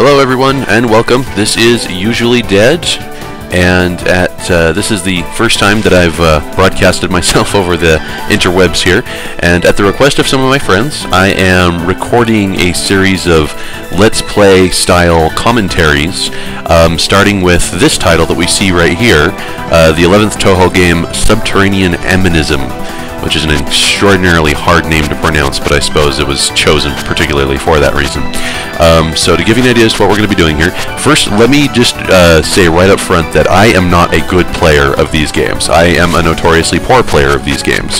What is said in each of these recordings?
Hello everyone and welcome. This is Usually Dead, and this is the first time that I've broadcasted myself over the interwebs here, and at the request of some of my friends I am recording a series of Let's Play style commentaries, starting with this title that we see right here, the 11th Touhou game Subterranean Animism, which is an extraordinarily hard name to pronounce, but I suppose it was chosen particularly for that reason. So to give you an idea as to what we're going to be doing here, first let me just say right up front that I am not a good player of these games. I am a notoriously poor player of these games.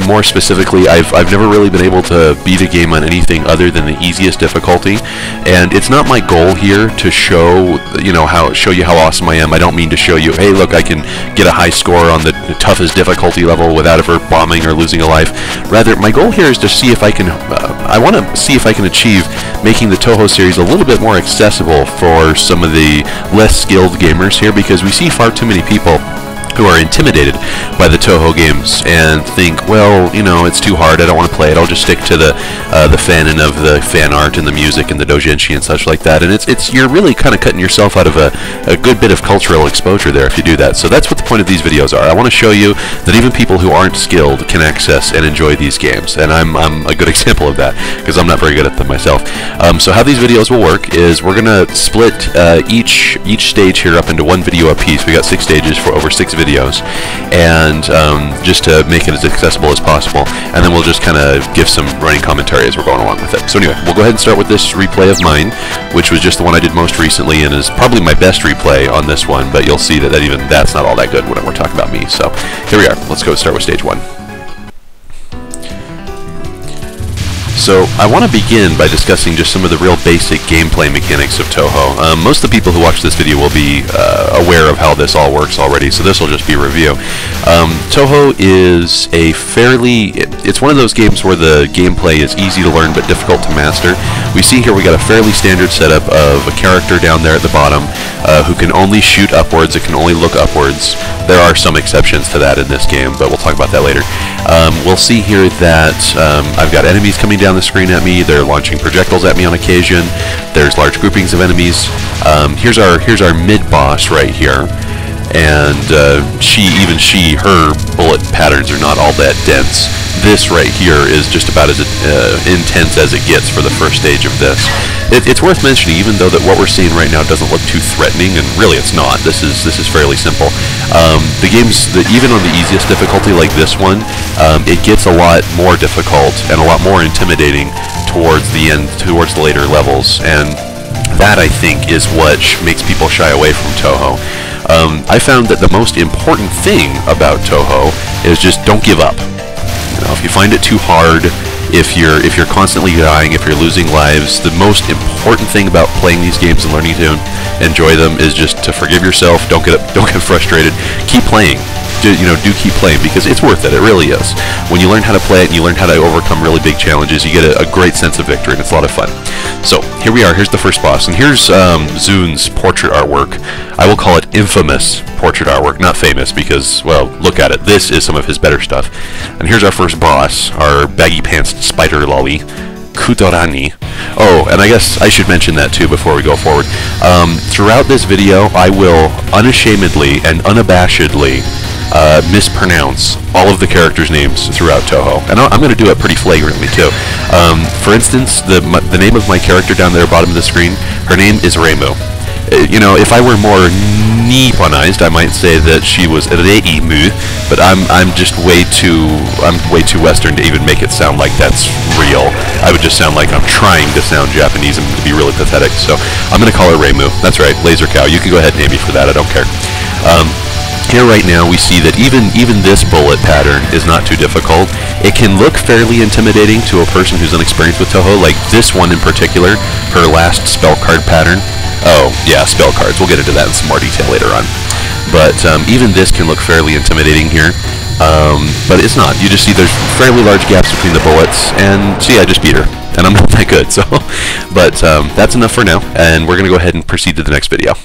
More specifically, I've never really been able to beat a game on anything other than the easiest difficulty, and it's not my goal here to show you how awesome I am. I don't mean to show you, hey look, I can get a high score on the toughest difficulty level without ever bombing or losing a life. Rather, my goal here is to see if I can I want to see if I can achieve making the Touhou series a little bit more accessible for some of the less skilled gamers here, because we see far too many people who are intimidated by the Touhou games and think, well, you know, it's too hard, I don't want to play it, I'll just stick to the fanon of the fan art and the music and the doujinshi and such like that. And you're really kind of cutting yourself out of a good bit of cultural exposure there if you do that. So that's what the point of these videos are. I want to show you that even people who aren't skilled can access and enjoy these games, and I'm a good example of that because I'm not very good at them myself. So how these videos will work is we're gonna split each stage here up into one video a piece. We got 6 stages for over 6 videos, and just to make it as accessible as possible, and then we'll just kind of give some running commentary as we're going along with it. So anyway, we'll go ahead and start with this replay of mine, which was just the one I did most recently and is probably my best replay on this one, but you'll see that even that's not all that good when we're talking about me. So here we are. Let's go start with stage 1. So I want to begin by discussing just some of the real basic gameplay mechanics of Touhou. Most of the people who watch this video will be aware of how this all works already, so this will just be a review. Touhou is it's one of those games where the gameplay is easy to learn but difficult to master. We see here we got a fairly standard setup of a character down there at the bottom who can only shoot upwards, it can only look upwards. There are some exceptions to that in this game, but we'll talk about that later. We'll see here that I've got enemies coming down the screen at me, they're launching projectiles at me on occasion, there's large groupings of enemies. Here's our mid-boss right here, and her bullet patterns are not all that dense. This right here is just about as intense as it gets for the first stage of this. It's worth mentioning, even though that what we're seeing right now doesn't look too threatening, and really it's not. This is fairly simple. The games that even on the easiest difficulty like this one, it gets a lot more difficult and a lot more intimidating towards the end, towards the later levels, and that I think is what makes people shy away from Touhou. I found that the most important thing about Touhou is just don't give up. You know, if you find it too hard, if you're constantly dying, if you're losing lives, the most important thing about playing these games and learning to enjoy them is just to forgive yourself. Don't get frustrated. Keep playing. Do keep playing, because it's worth it. It really is. When you learn how to play it and you learn how to overcome really big challenges, you get a great sense of victory, and it's a lot of fun. So here we are. Here's the first boss, and here's Zun's portrait artwork. I will call it infamous portrait artwork, not famous, because, well, look at it. This is some of his better stuff. And here's our first boss, our baggy pants spider lolly, Kutorani. Oh, and I guess I should mention that too before we go forward. Throughout this video, I will unashamedly and unabashedly mispronounce all of the characters' names throughout Touhou, and I'm going to do it pretty flagrantly too. For instance, the name of my character down there, bottom of the screen, her name is Reimu. If I were more Nipponized, I might say that she was Reimu, but I'm way too Western to even make it sound like that's real. I would just sound like I'm trying to sound Japanese and to be really pathetic. So I'm going to call her Reimu. That's right, Laser Cow. You can go ahead and name me for that. I don't care. Here right now we see that even this bullet pattern is not too difficult. It can look fairly intimidating to a person who's unexperienced with Touhou, like this one in particular, her last spell card pattern. Oh yeah, spell cards. We'll get into that in some more detail later on. But even this can look fairly intimidating here. But it's not. You just see there's fairly large gaps between the bullets, and see, I just beat her, and I'm not that good. So, but that's enough for now, and we're gonna go ahead and proceed to the next video.